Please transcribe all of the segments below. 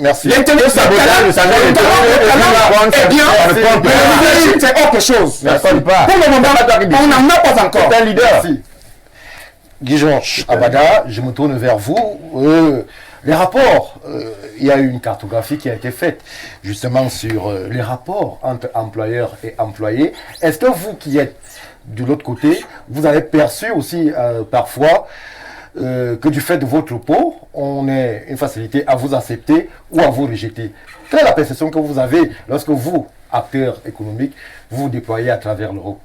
Merci. L'intelligence, c'est bien, mais le leadership, c'est autre chose. Pour le moment, on n'en a pas encore. C'est un leader. Guy-Georges Abada, je me tourne vers vous. Les rapports, il y a eu une cartographie qui a été faite justement sur les rapports entre employeurs et employés. Est-ce que vous qui êtes de l'autre côté, vous avez perçu aussi parfois que du fait de votre peau, on ait une facilité à vous accepter ou à vous rejeter? Quelle est la perception que vous avez lorsque vous, acteurs économiques, vous déployez à travers l'Europe?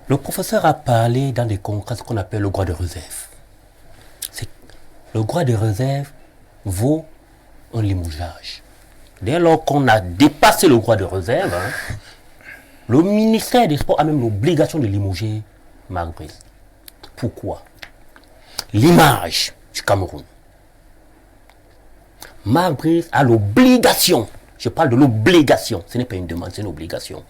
Le professeur a parlé dans des congrès ce qu'on appelle le droit de réserve. Le droit de réserve vaut un limogeage. Dès lors qu'on a dépassé le droit de réserve, le ministère des Sports a même l'obligation de limoger Marc Brice. Pourquoi? L'image du Cameroun. Marc Brice a l'obligation, je parle de l'obligation, ce n'est pas une demande, c'est une obligation,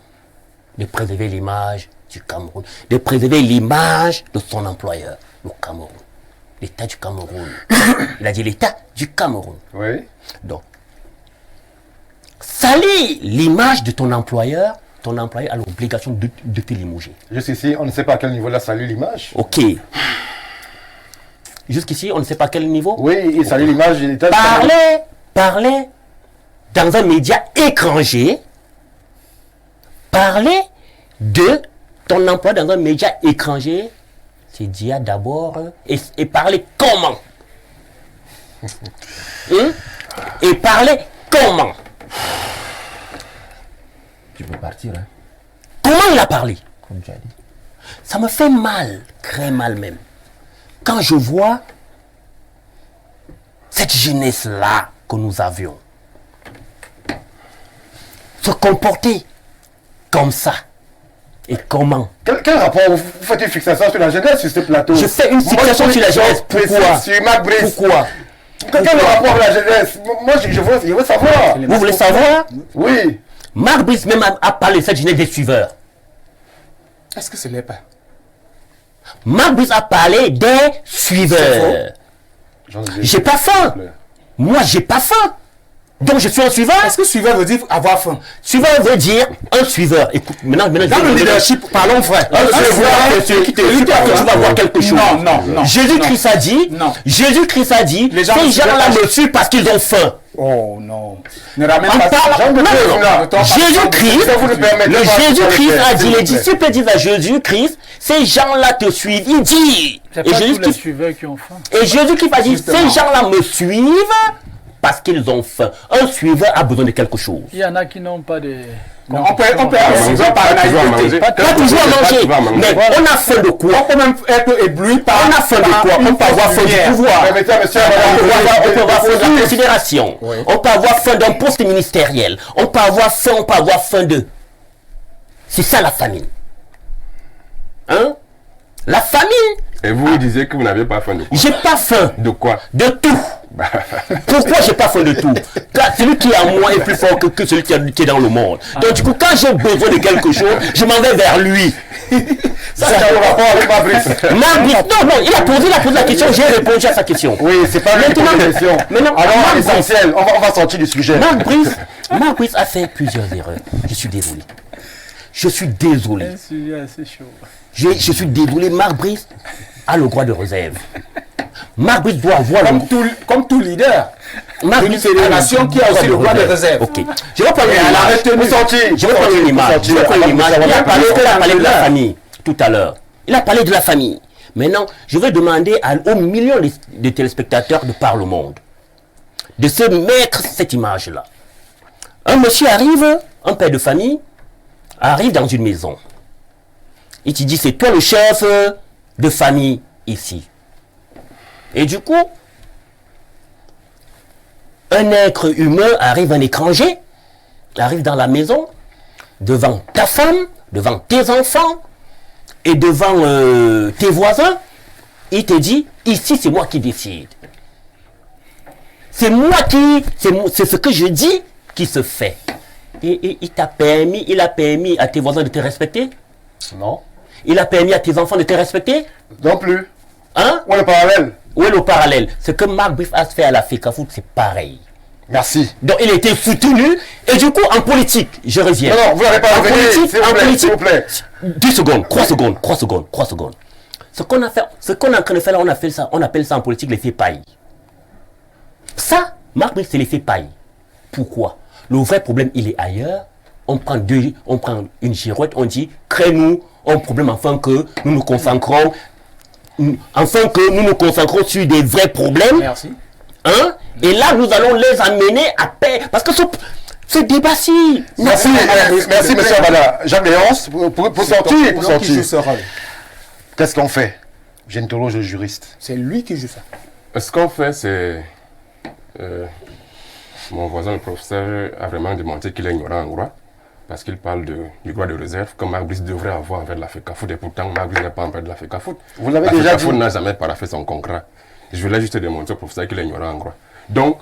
de préserver l'image du Cameroun, de préserver l'image de son employeur, le Cameroun. L'État du Cameroun. Il a dit l'État du Cameroun. Oui. Donc, salir l'image de ton employeur a l'obligation de te limoger. Jusqu'ici, on ne sait pas à quel niveau il a sali l'image. Ok. Jusqu'ici, on ne sait pas à quel niveau. Oui, il salit l'image de l'État. Parler dans un média étranger, parler de ton emploi dans un média étranger, c'est dire d'abord et parler comment. Et parler comment. Tu peux partir, hein. Comment il a parlé? Comme tu as dit. Ça me fait mal, très mal même, quand je vois cette jeunesse-là que nous avions se comporter comme ça. Et comment? Quel rapport? Vous faites une fixation sur la jeunesse sur ce plateau? Je fais une fixation sur la jeunesse. Pourquoi? Sur Marc Brice. Pourquoi? Quel rapport avec la jeunesse? Moi, je veux savoir. Vous voulez savoir? Oui. Marc Brice même a parlé de cette jeunesse des suiveurs. Est-ce que ce n'est pas? Marc Brice a parlé des suiveurs. J'ai pas faim. Moi, j'ai pas faim. Donc je suis un suiveur. Est-ce que suiveur veut dire avoir faim? Suiveur veut dire un suiveur. Écoute, maintenant dans le leadership, parlons vrai. Un suiveur, c'est qui te dit que tu vas voir quelque chose. Non. Jésus-Christ a dit, Jésus-Christ a dit, ces gens-là me suivent parce qu'ils ont faim. Oh non. Ne ramène pas Jésus-Christ, le Jésus-Christ a dit, les disciples disent à Jésus-Christ, ces gens-là te suivent. Il dit. C'est pas tous les suiveurs qui ont faim. Et Jésus-Christ a dit, ces gens-là me suivent parce qu'ils ont faim. Un suiveur a besoin de quelque chose. Il y en a qui n'ont pas de... Non, on peut être suiveur par naïveté. Pas toujours à manger. Mais on a faim de quoi? On peut même être ébloui par... On a faim de quoi? On peut avoir faim du pouvoir. On peut avoir faim de la considération. On peut avoir faim d'un poste ministériel. On peut avoir faim de... C'est ça la famine. Hein? La famine. Et vous disiez que vous n'avez pas faim de quoi? J'ai pas faim. De quoi? De tout. Pourquoi j'ai pas faim de tout? Car celui qui est à moi est plus fort que celui qui est dans le monde. Donc du coup, quand j'ai besoin de quelque chose, je m'en vais vers lui. Ça, c'est un rapport avec Fabrice. Non, il a posé la question, j'ai répondu à sa question. Oui, c'est pas une question. Alors, l'essentiel, on va sortir du sujet. Marc Brice a fait plusieurs erreurs. Je suis désolé. Un sujet assez chaud. Je suis désolé, Marc Brice a le droit de réserve. Marc Brice doit avoir comme tout leader. Marc Brice est une nation qui a aussi le droit de réserve. Ok. Je vais prendre une image. Il a parlé de la famille tout à l'heure. Il a parlé de la famille. Maintenant, je vais demander aux millions de téléspectateurs de par le monde de se mettre cette image-là. Un monsieur arrive, un père de famille, arrive dans une maison. Il te dit, c'est toi le chef de famille ici. Et du coup, un être humain arrive, un étranger, arrive dans la maison, devant ta femme, devant tes enfants, et devant tes voisins, il te dit, ici c'est moi qui décide. C'est ce que je dis qui se fait. Et il a permis à tes voisins de te respecter? Non. Il a permis à tes enfants de te respecter? Non plus. Hein? On est parallèle. Où est le parallèle? Ce que Marc Brief a fait à la FECAFOOT, c'est pareil. Merci. Donc il a été soutenu. Et du coup, en politique, je reviens. Non, vous n'avez pas en politique, s'il vous plaît. 2 secondes, 3 secondes. Ce qu'on est en train de faire là, on appelle ça en politique l'effet paille. Ça, Marc Brief, c'est l'effet paille. Pourquoi? Le vrai problème, il est ailleurs. On prend une girouette, on dit, crée-nous un problème afin que nous nous concentrons sur des vrais problèmes. Merci. Hein? Et là, nous allons les amener à paix. Parce que ce débat-ci... Merci, monsieur Abada. Jacques Léonce, pour sortir. Qu'est-ce qu'on fait? J'interroge le juriste. C'est lui qui joue ça. Ce qu'on fait, c'est... mon voisin, le professeur, a vraiment démontré qu'il est ignorant en droit. Parce qu'il parle du droit de réserve que Marc Brief devrait avoir envers la FECAFOOT. Et pourtant, Marc Brief n'est pas envers de la FECAFOOT. Vous l'avez déjà dit. La FECAFOOT n'a jamais paraphé son contrat. Je voulais juste démontrer au professeur qu'il est ignorant en droit. Donc,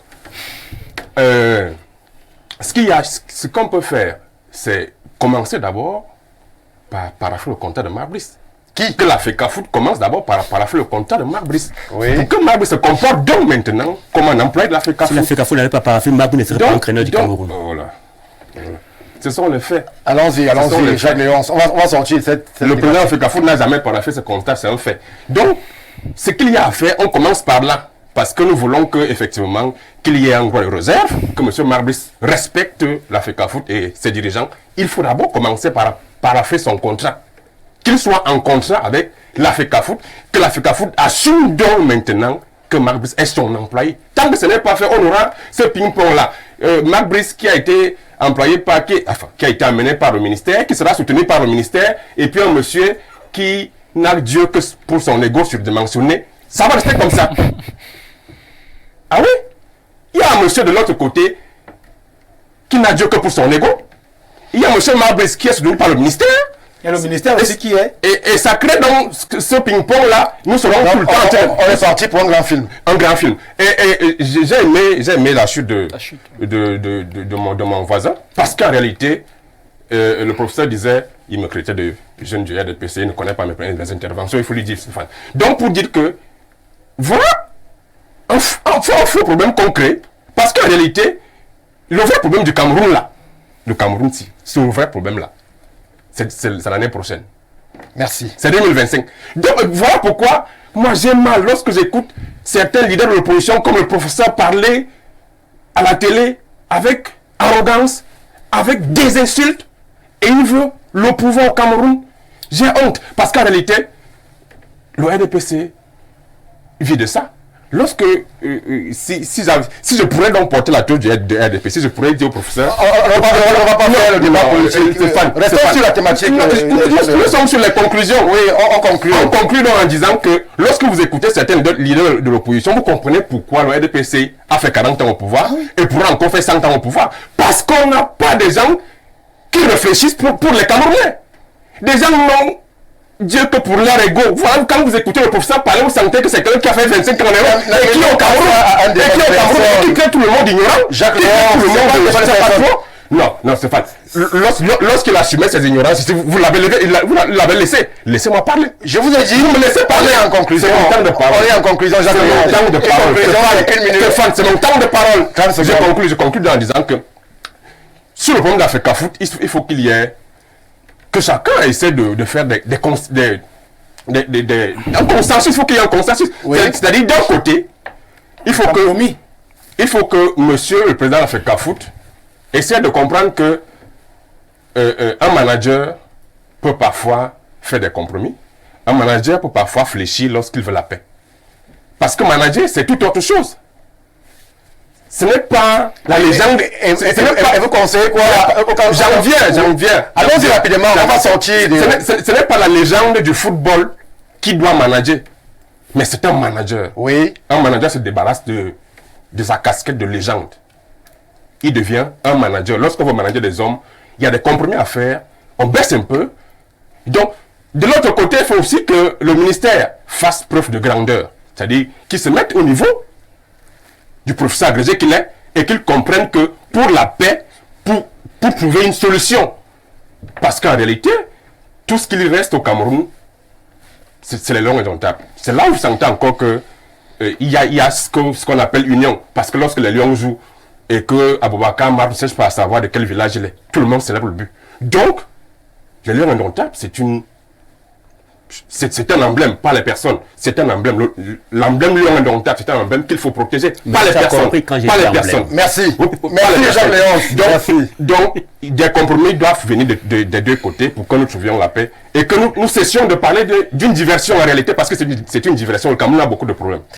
ce qu'on peut faire, c'est commencer d'abord par parapher le contrat de Marc Brief. Que la FECAFOOT commence d'abord par parapher le contrat de Marc Brief. Oui. Pour que Marc Brief se comporte donc maintenant comme un employé de la FECAFOOT. Si la FECAFOOT n'avait pas paraphé, Marc Brief ne serait pas entraîneur du Cameroun. Voilà. Ce sont les faits. Allons-y, Jacques Léonce. On va sortir cette le président de la FECAFOOT n'a jamais paraphé ce contrat, c'est un fait. Donc, ce qu'il y a à faire, on commence par là. Parce que nous voulons qu'effectivement, qu'il y ait un droit de réserve, que M. Marc Brief respecte la FECAFOOT et ses dirigeants. Il faut d'abord commencer par parapher son contrat. Qu'il soit en contrat avec la FECAFOOT, que la FECAFOOT assume donc maintenant que Marc Brief est son employé. Tant que ce n'est pas fait, on aura ce ping-pong-là. Marc Brief qui a été employé qui a été amené par le ministère, qui sera soutenu par le ministère, et puis un monsieur qui n'a Dieu que pour son ego surdimensionné, ça va rester comme ça. Ah oui? Il y a un monsieur de l'autre côté qui n'a Dieu que pour son ego. Il y a un monsieur Marc Brief qui est soutenu par le ministère. Il y a le ministère aussi qui est. Et ça crée donc ce ping-pong-là. Nous serons tout le temps. On est parti pour un grand film. Un grand film. Et j'ai aimé la chute de mon voisin. Parce qu'en réalité, le professeur disait, il me traitait de jeune du RDPC, il ne connaît pas mes interventions, il faut lui dire, Stéphane. Donc pour dire que, voilà, un faux problème concret. Parce qu'en réalité, le vrai problème du Cameroun là, le Cameroun, c'est le vrai problème là. C'est l'année prochaine. Merci. C'est 2025. Donc voilà pourquoi moi j'ai mal lorsque j'écoute certains leaders de l'opposition comme le professeur parler à la télé avec arrogance, avec des insultes, et il veut le pouvoir au Cameroun. J'ai honte parce qu'en réalité, le RDPC vit de ça. Lorsque, si je pourrais donc porter la touche du RDP, si je pourrais dire au professeur... On ne va pas faire le débat politique. Restons sur la thématique. Nous sommes sur les conclusions. Oui, on conclut. On conclut donc en disant que lorsque vous écoutez certains leaders de l'opposition, vous comprenez pourquoi le RDPC a fait 40 ans au pouvoir et pourra encore faire 100 ans au pouvoir. Parce qu'on n'a pas des gens qui réfléchissent pour les Camerounais. Des gens non... Dieu que pour leur ego. Voilà, quand vous écoutez le professeur parler, vous sentez que c'est quelqu'un qui a fait 25 ans en Europe, et qui est au Cameroun, et qui crée tout le monde ignorant. Jacques Léonce, non, c'est pas. Lorsqu'il assumait ses ignorances, vous l'avez laissé. Laissez-moi parler. Je vous ai dit, vous me laissez parler en conclusion. C'est mon temps de parole. On est en conclusion, Jacques Léonce. C'est mon temps de parole. C'est mon temps de parole. Je conclue en disant que sur le problème de la FECAFOOT, il faut qu'il y ait que chacun essaie de faire un consensus. Il faut qu'il y ait un consensus. Oui. C'est-à-dire, d'un côté, il faut que monsieur le président de la FECAFOOT essaie de comprendre que un manager peut parfois faire des compromis. Un manager peut parfois fléchir lorsqu'il veut la paix. Parce que manager, c'est tout autre chose. Ce n'est pas la légende. Et vous conseillez quoi? J'en viens. Allons-y rapidement, on va sortir. Ce n'est pas la légende du football qui doit manager. Mais c'est un manager. Oui. Un manager se débarrasse de sa casquette de légende. Il devient un manager. Lorsqu'on veut manager des hommes, il y a des compromis à faire. On baisse un peu. Donc, de l'autre côté, il faut aussi que le ministère fasse preuve de grandeur. C'est-à-dire qu'il se mette au niveau du professeur agrégé qu'il est et qu'il comprenne que pour la paix, pour trouver une solution. Parce qu'en réalité, tout ce qu'il reste au Cameroun, c'est les longs indomptables. C'est là où vous sentez encore que il y a ce qu'on appelle union. Parce que lorsque les Lions jouent et que Aboubakar Mar ne cherche pas à savoir de quel village il est, tout le monde célèbre le but. Donc, les Lions indomptables, c'est un emblème, pas les personnes. C'est un emblème. L'emblème Lion indomptable, c'est un emblème qu'il faut protéger, pas les personnes. Pas les personnes. Merci. Merci, Jean-Léonce. Donc, des compromis doivent venir des deux côtés pour que nous trouvions la paix et que nous cessions de parler d'une diversion en réalité parce que c'est une diversion. Le Cameroun a beaucoup de problèmes.